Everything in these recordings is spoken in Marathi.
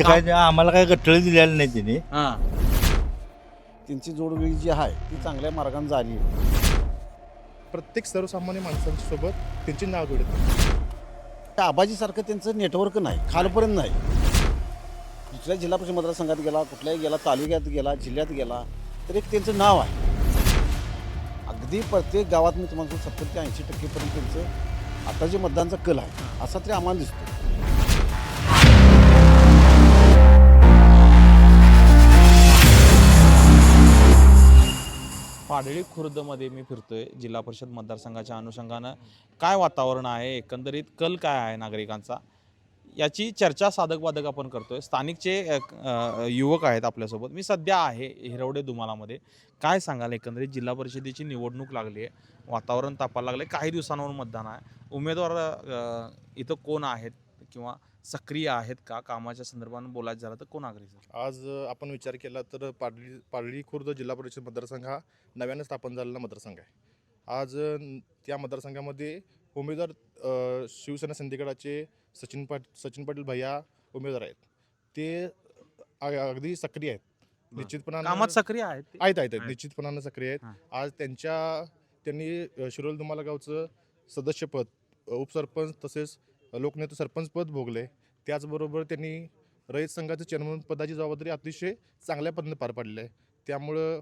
काय आम्हाला काय गठळ दिलेलं नाही तिने. हां त्यांची जोडवेळी जी आहे ती चांगल्या मार्गाने झाली आहे. प्रत्येक सर्वसामान्य माणसांसोबत त्यांची नाव जोडत. त्या आबाजीसारखं त्यांचं नेटवर्क नाही, खालपर्यंत नाही. दुसऱ्या जिल्हा परिषद मतदारसंघात गेला, कुठल्याही गेला, तालुक्यात गेला, जिल्ह्यात गेला तर एक त्यांचं नाव आहे. अगदी प्रत्येक गावात मी तुम्हाला 70 ते 80% त्यांचं आता जे मतदानचा कल आहे असा तरी आम्हाला दिसतो. पाडळी खुर्दमध्ये मी फिरतोय. जिल्हा परिषद मतदारसंघाच्या अनुषंगानं काय वातावरण आहे, एकंदरीत कल काय आहे नागरिकांचा, याची चर्चा साधक बाधक आपण करतोय. स्थानिकचे युवक आहेत आपल्यासोबत. मी सध्या आहे हिरवडे दुमालामध्ये. काय सांगाल, एकंदरीत जिल्हा परिषदेची निवडणूक लागली आहे, वातावरण तापायला लागले, काही दिवसांवर मतदान आहे, उमेदवार इथं कोण आहेत किंवा सक्रिय आहेत का, कामाच्या संदर्भानं बोलायचं झालं तर कोण अग्रेसर? आज आपण विचार केला तर पारडी खुर्द जिल्हा परिषद मतदारसंघ हा नव्यानं स्थापन झालेला मतदारसंघ आहे. आज त्या मतदारसंघामध्ये उमेदवार शिवसेना सिंधीगडाचे सचिन पाटील भैया उमेदवार आहेत. ते अगदी सक्रिय आहेत, निश्चितपणानं कामात सक्रिय आहेत ते? आहेत निश्चितपणानं सक्रिय आहेत. हां. आज त्यांनी शिरोल दुमाला गावचं सदस्यपद, उपसरपंच तसेच लोकनेते सरपंच पद भोगले. त्याचबरोबर त्यांनी रयत संघाचं चेअरमन पदाची जबाबदारी अतिशय चांगल्या पद्धतीने पार पाडली आहे. त्यामुळं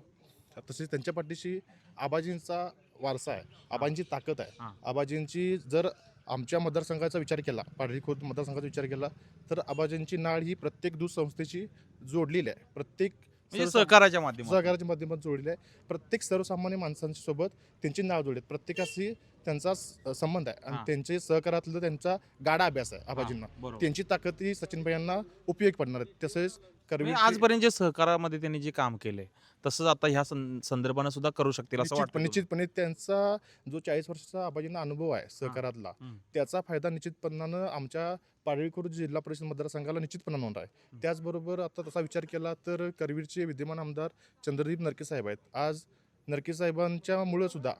तसेच त्यांच्या पाठीशी आबाजींचा वारसा आहे, आबाजींची ताकद आहे. हां. आबाजींची जर आमच्या मतदारसंघाचा विचार केला, पारडी खुर्द मतदारसंघाचा विचार केला तर आबाजींची नाळ ही प्रत्येक दूध संस्थेची जोडलेली आहे. प्रत्येक म्हणजे सहकाराच्या माध्यमातून. सहकाराच्या माध्यमातून जोडलेली आहे. प्रत्येक सर्वसामान्य माणसांसोबत त्यांची नाव जोडले, प्रत्येकाशी त्यांचा संबंध आहे आणि हां. त्यांचे सहकारातलं त्यांचा गाडा अभ्यास आहे आबाजींना. बरोबर. त्यांची ताकद ही सचिन भाईंना उपयोग पडणार आहे. तसेच म्हणजे आजपर्यंत जे सहकारामध्ये त्यांनी जे काम केले तसंच आता ह्या संदर्भानं सुद्धा करू शकतील असं वाटतं? निश्चितपणे त्यांचा जो 40 वर्षाचा आबाजींना अनुभव आहे सहकारातला, हम्म. त्याचा फायदा निश्चितपणानं आमच्या पारडी खुर्द जिल्हा परिषद मतदारसंघाला निश्चितपणानं होणार आहे. त्याचबरोबर आता तसा विचार केला तर करवीरचे विद्यमान आमदार चंद्रदीप नरके साहेब आहेत. आज नरके साहेबांच्यामुळे सुद्धा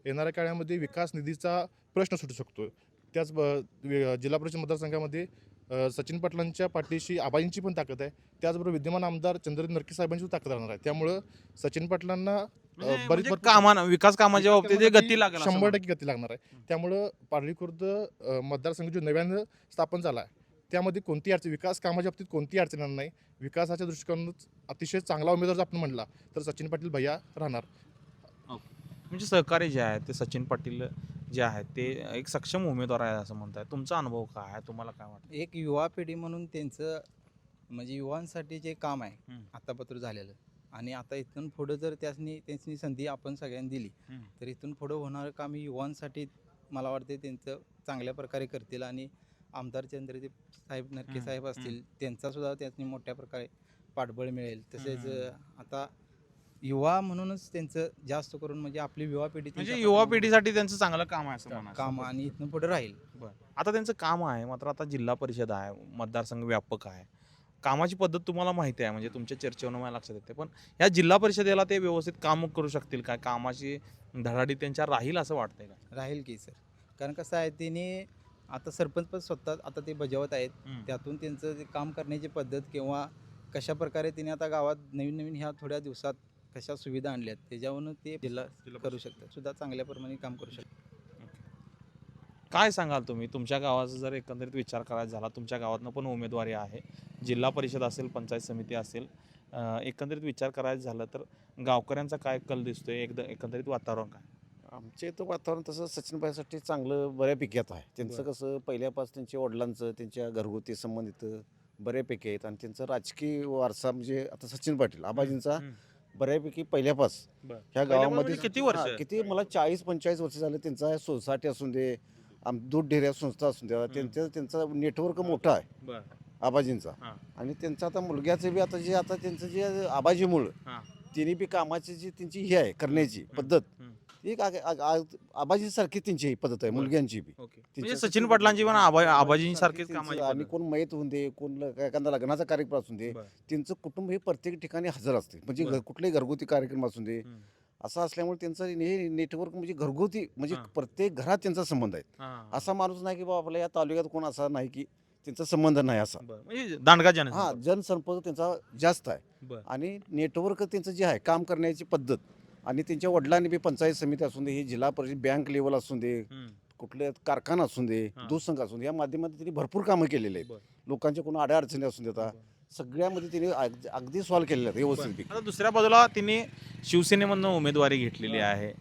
येणाऱ्या काळामध्ये विकास निधीचा प्रश्न सुटू शकतो. त्याच जिल्हा परिषद मतदारसंघामध्ये सचिन पाटलांच्या पाठीशी आबाजींची पण ताकद आहे. त्याचबरोबर विद्यमान आमदार चंद्रदीप नरके साहेबांची ताकद राहणार आहे. त्यामुळं सचिन पाटलांना बरीच विकास कामाच्या बाबतीत गती लागेल, 100% गती लागणार आहे. त्यामुळं पारडी खुर्द मतदारसंघ जो नव्यानं स्थापन झाला आहे त्यामध्ये कोणती अडचण, विकास कामाच्या बाबतीत कोणती अडचण येणार नाही. विकासाच्या दृष्टिकोनातून अतिशय चांगला उमेदवार जर आपण म्हणला तर सचिन पाटील भैया राहणार. म्हणजे सहकारी जे आहेत ते सचिन पाटील जे आहेत ते एक सक्षम उमेदवार आहे असं म्हणताय. तुमचा अनुभव काय आहे, तुम्हाला काय वाटतं? एक युवा पिढी म्हणून त्यांचं म्हणजे युवांसाठी जे काम आहे हम्म. आतापत्र झालेलं, आणि आता इथून पुढं जर त्यांनी संधी आपण सगळ्यांनी दिली तर इथून पुढं होणारं काम ही युवांसाठी मला वाटते त्यांचं चांगल्या प्रकारे करतील. आणि आमदार चंद्रदीप साहेब नरके साहेब असतील, त्यांचा सुद्धा त्यांनी मोठ्या प्रकारे पाठबळ मिळेल. तसेच आता युवा म्हणूनच त्यांचं जास्त करून म्हणजे आपली युवा पिढी म्हणजे युवा पिढीसाठी त्यांचं चांगलं काम आहे असं म्हणायचं. काम आणि इथून पुढे राहील. बरं. आता त्यांचं काम आहे, मात्र आता जिल्हा परिषद आहे, मतदारसंघ व्यापक आहे, कामाची पद्धत तुम्हाला माहिती आहे, म्हणजे तुमच्या चर्चेवरून मला लक्षात येते. पण ह्या जिल्हा परिषदेला ते व्यवस्थित काम करू शकतील काय, कामाची धडाडी त्यांच्या राहील असं वाटतंय का? राहील की सर, कारण कसं आहे त्यांनी आता सरपंच पद स्वतः आता ते बजावत आहेत. त्यातून त्यांचं ते काम करण्याची पद्धत किंवा कशा प्रकारे त्यांनी आता गावात नवीन नवीन ह्या थोड्या दिवसात कशा सुविधा आणल्यात त्याच्यावरून ते जिल्हा करू शकतात, सुद्धा चांगल्या प्रमाणे काम करू शकतात. काय सांगाल तुम्ही, तुमच्या गावाचा जर एकंदरीत विचार करायचा झाला, तुमच्या गावातनं पण उमेदवारी आहे, जिल्हा परिषद असेल, पंचायत समिती असेल, एकंदरीत विचार करायचं झालं तर गावकऱ्यांचा काय कल दिसतोय, एकंदरीत वातावरण काय? आमच्या इथं वातावरण तसं सचिनभाईसाठी चांगलं बऱ्यापैकी आहे. त्यांचं कसं पहिल्यापासून त्यांच्या वडिलांचं त्यांच्या घरगुती संबंधित बऱ्यापैकी आहेत आणि त्यांचा राजकीय वारसा म्हणजे आता सचिन पाटील आबाजींचा बऱ्यापैकी पहिल्यापासून ह्या गावामध्ये किती वर्ष? किती मला 40-45 वर्ष झाले. त्यांचा सोसायटी असून दे, दूध डेऱ्या संस्था असून द्या, त्यांचा नेटवर्क मोठा आहे आबाजींचा. आणि त्यांचा आता मुलग्याचं बी आता त्यांचं जे आबाजीमुळं तिने बी कामाची जी त्यांची ही आहे करण्याची पद्धत एक आबाजीसारखी त्यांची ही पद्धत आहे मुलग्यांची बी. म्हणजे सचिन पाटलांची पण आबाजींसारखीच कामाची आणि पद्धत. कोण मयत होऊन दे, कोण एखादा लग्नाचा कार्यक्रम असून दे, त्यांचं कुटुंब हे प्रत्येक ठिकाणी हजर असते. म्हणजे कुठलेही घरगुती कार्यक्रम असून दे, असं असल्यामुळे त्यांचं हे नेटवर्क म्हणजे घरगुती म्हणजे प्रत्येक घरात त्यांचा संबंध आहे. असा माणूस नाही की बाबा आपल्या या तालुक्यात कोण असा नाही की त्यांचा संबंध नाही असा. म्हणजे दांडगा जन हा जनसंपर्क त्यांचा जास्त आहे आणि नेटवर्क त्यांचं जे आहे काम करण्याची पद्धत आणि त्यांच्या वडिलांनी बी पंचायत समिती असून दे, ही जिल्हा परिषद बँक लेवल असून दे, कुठले कारखाना असून दे, दूध संघ असून दे, या माध्यमातून त्यांनी भरपूर कामं केलेली आहेत. लोकांच्या कोणा अडचणी असून देता सगळ्यामध्ये त्यांनी अगदी सॉल्व्ह केलेलं आहे व्यवस्थित. आता दुसऱ्या बाजूला तिने शिवसेनेमधून उमेदवारी घेतलेली आहे.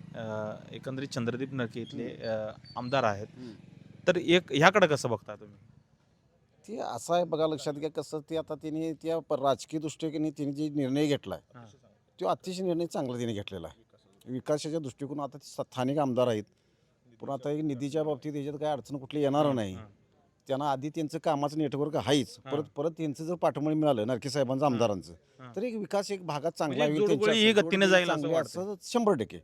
एकंदरीत चंद्रदीप नरके इथले आमदार आहेत. तर ह्याकडे कसं बघता तुम्ही? ते असं आहे बघा, लक्षात घ्या कसं ते आता त्यांनी त्या राजकीय दृष्टीने त्यांनी जे निर्णय घेतला आहे तो अतिशय निर्णय चांगला त्यांनी घेतलेला आहे. विकासाच्या दृष्टिकोन आता स्थानिक आमदार आहेत, पण आता निधीच्या बाबतीत याच्यात काय अडचण कुठली येणार नाही. त्यांना आधी त्यांचं कामाचं नेटवर्क आहेच, परत त्यांचं जर पाठबळ मिळालं नरके साहेबांचं आमदारांचं तर एक विकास एक भागात चांगला म्हणजे जोडगोळी ही गतीने जाईल असं वाटतं. 100%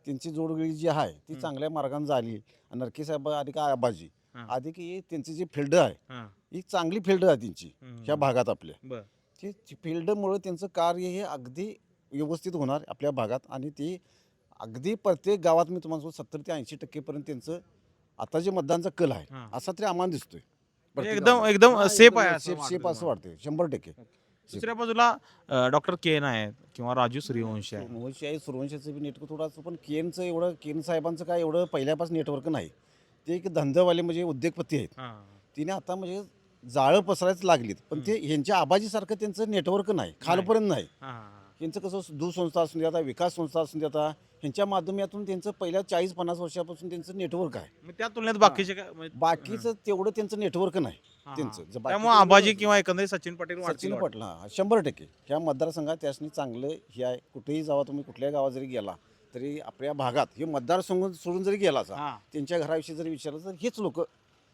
त्यांची जोडगोळी जी आहे ती चांगल्या मार्गाने झाली. नरके साहेब आधी काय आबाजी आधी की त्यांची जी फील्ड आहे ही चांगली फील्ड आहे त्यांची ह्या भागात आपल्या. ती फील्डमुळे त्यांचं कार्य हे अगदी व्यवस्थित होणार आपल्या भागात आणि ते अगदी प्रत्येक गावात मी तुम्हाला 70 ते 80% पर्यंत त्यांचं आता जे मतदानचा कल आहे असा तरी आम्हाला दिसतोय. एकदम सेफ आहे सेफ असं वाटतंय 100%. दुसऱ्या बाजूला डॉक्टर केन आहेत किंवा राजू सूर्यवंशी आहे. सूर्यवंशी आहे, सूर्यवंशीचं बी नेटवर्क थोडं असं, पण केनचं एवढं केन साहेबांचं काय एवढं पहिल्यापासून नेटवर्क नाही. ते एक धंदेवाले म्हणजे उद्योगपती आहेत. तिने आता म्हणजे जाळं पसरायच लागलीत, पण ते ह्यांच्या आबाजीसारखं त्यांचं नेटवर्क नाही, खालपर्यंत नाही. यांचं कसं दूध संस्था असून देता, विकास संस्था असून देता, ह्यांच्या माध्यमातून त्यांचं पहिल्या 40-50 वर्षापासून त्यांचं नेटवर्क आहे. त्या तुलनेत बाकीचे बाकीचं तेवढं त्यांचं नेटवर्क नाही त्यांचं. त्यामुळे आबाजी किंवा एकंदरीत सचिन पाटील सचिन पाटील 100% ह्या मतदारसंघात त्यासनी चांगलं हे आहे. कुठेही जावा तुम्ही, कुठल्या गावात जरी गेला तरी आपल्या भागात हे मतदारसंघ सोडून जरी गेला त्यांच्या घराविषयी जरी विचारलं तर हेच लोक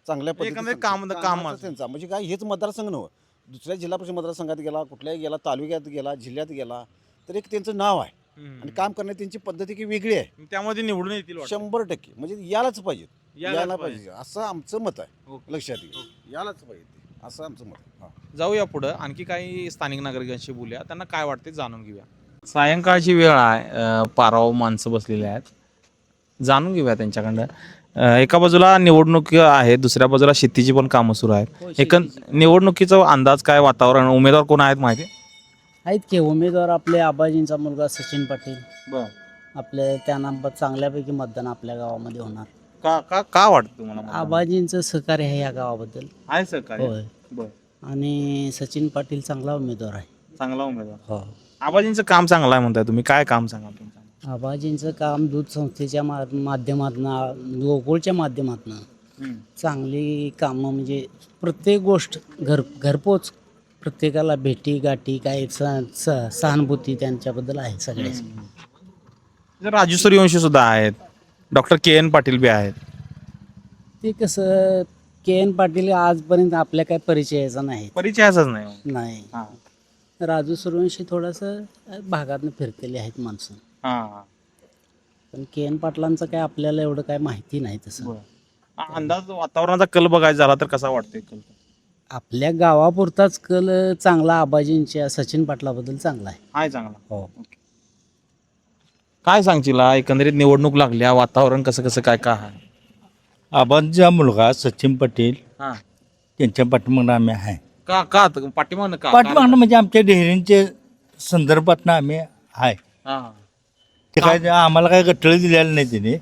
चांगल्या पद्धतीने काम त्यांचा म्हणजे काय हेच मतदारसंघ नव्हतं. दुसऱ्या जिल्हा परिषद मतदारसंघात गेला, कुठल्याही गेला, तालुक्यात गेला, जिल्ह्यात गेला तर एक त्यांचं नाव आहे आणि काम करण्याची त्यांची पद्धती की वेगळी आहे. त्यामध्ये निवडून येतील 100% म्हणजे यायलाच पाहिजे, यायला पाहिजे असं आमचं मत आहे. लक्षात येईल यालाच पाहिजे असं आमचं मत आहे. जाऊया पुढं, आणखी काही स्थानिक नागरिकांशी बोलूया, त्यांना काय वाटते जाणून घेऊया. सायंकाळची वेळ आहे, पाराव माणसं बसलेली आहेत, जाणून घेऊया त्यांच्याकडनं. एका बाजूला निवडणूक आहे, दुसऱ्या बाजूला शेतीची पण कामं सुरू आहेत. निवडणुकीचा अंदाज काय, वातावरण, उमेदवार कोण आहेत माहिती आहेत की उमेदवार? आपले आबाजींचा मुलगा सचिन पाटील, आपले त्यांना चांगल्यापैकी मतदान आपल्या गावामध्ये होणार. का वाटतं तुम्हाला? आबाजींचं सहकार्य आहे या गावाबद्दल आहे सहकार्य. होय. आणि सचिन पाटील चांगला उमेदवार आहे. चांगला उमेदवार. हो. आबाजींचं काम चांगलं आहे म्हणताय तुम्ही, काय काम सांगा तुमचं? आबाजींचं काम दूध संस्थेच्या माध्यमातून, गोकुळच्या माध्यमातून चांगली कामं म्हणजे प्रत्येक गोष्ट घरपोच प्रत्येकाला भेटी गाठी काय सहानुभूती त्यांच्याबद्दल आहे सगळ्याच. राजू सूर्यवंशी सुद्धा आहेत, डॉक्टर के एन पाटील बी आहेत. ते कसं के एन पाटील आजपर्यंत आपल्या काय परिचयाचा परिचयाचाच नाही. राजू सूर्यवंशी थोडंसं भागातनं फिरतेले आहेत माणसं, पण के एन पाटलांचं काय आपल्याला एवढं काय माहिती नाही. तसं अंदाज वातावरणाचा कल बघायचा झाला तर कसा वाटतोय कल? आपल्या गावापुरताच कल चांगला आबाजींच्या सचिन पाटलाबद्दल चांगला आहे. चांगला. हो. काय सांगशील एकंदरीत निवडणूक लागल्या, वातावरण कसं काय आहे? आबांचा मुलगा सचिन पाटील त्यांच्या पाठीमागं आम्ही आहे. पाठीमागणं म्हणजे आमच्या डेअरींच्या संदर्भात आम्ही आहे. ते काय आम्हाला काय गठळ दिलेलं नाही त्याने.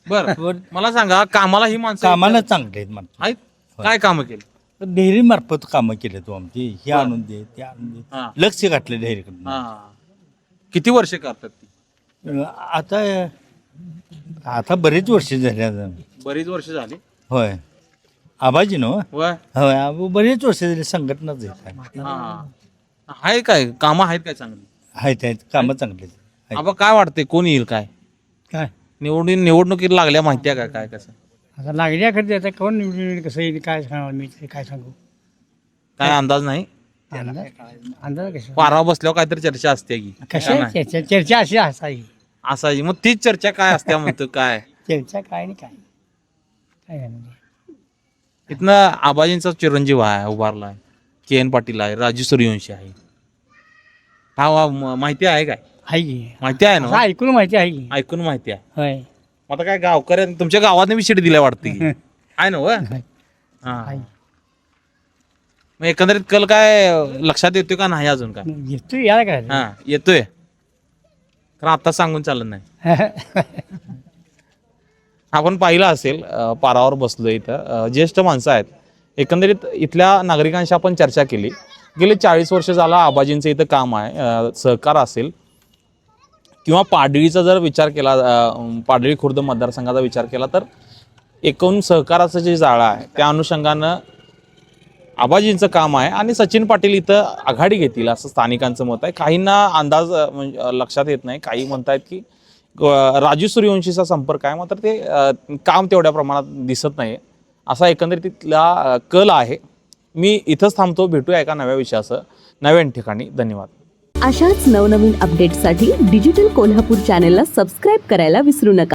बरं, मला सांगा, कामाला ही माणसं कामाला चांगले आहेत माणसं. आहेत. काय कामं केली? डेअरी मार्फत कामं केले तो आमची, हे आणून दे ते आणून दे, लक्ष घातलं डेअरीकडून. किती वर्ष करतात ती? आता बरेच वर्ष झाले. बरीच वर्ष झाली. होय. आबाजी ना होय, बरेच वर्ष झाली संघटनाच आहे. काय कामं आहेत काय चांगली? आहेत कामं चांगली. आबा काय वाटते, कोण येईल? काय निवडणुकीत लागल्या माहिती आहे काय कसं? आता लागल्याकडे आता कोण निवडून कसं येईल काय सांगा, मी काय सांगू, काय अंदाज नाही. अंदाज कसं पारावर बसल्यावर काहीतरी चर्चा असते की कशा चर्चा अशी असावी. असायची, मग तीच चर्चा काय असते म्हणतो? काय चर्चा काय नाही काय म्हणजे इथनं आबाजींचा चिरंजीव आहे, उभारलाय. के एन पाटील आहे, राजू सूर्यवंशी आहे. माहिती आहे काय? माहिती आहे ना? ऐकून माहिती आहे की? ऐकून माहिती आहे. होय. आता काय गावकऱ्या तुमच्या गावात विषय दिल्या वाटते आहे ना? मग एकंदरीत कल काय लक्षात येतोय का नाही अजून काय? येतो याला काय हा येतोय, कारण आता सांगून चालत नाही. आपण पाहिलं असेल पारावर बसलोय इथं ज्येष्ठ माणसं आहेत. एकंदरीत इथल्या नागरिकांशी आपण चर्चा केली. गेले 40 वर्ष झाला आबाजींचं इथं काम आहे. सहकार असेल किंवा पाडळीचा जर विचार केला, पाडळी खुर्द मतदारसंघाचा विचार केला तर एकूण सहकाराचं जे जाळं आहे त्या अनुषंगानं आबाजींचं काम आहे आणि सचिन पाटील इथं आघाडी घेतील असं स्थानिकांचं मत आहे. काहींना अंदाज म्हणजे लक्षात येत नाही. काही म्हणतायत की राजू सूर्यवंशीचा संपर्क आहे, मात्र ते काम तेवढ्या प्रमाणात दिसत नाही असा एकंदरीत तिथला कल आहे. मी इथंच थांबतो. भेटूया एका नव्या विषयासह नव्या ठिकाणी. धन्यवाद. अशाच नवनवीन अपडेट्ससाठी डिजिटल कोल्हापूर चॅनेलला सबस्क्राईब करायला विसरू नका.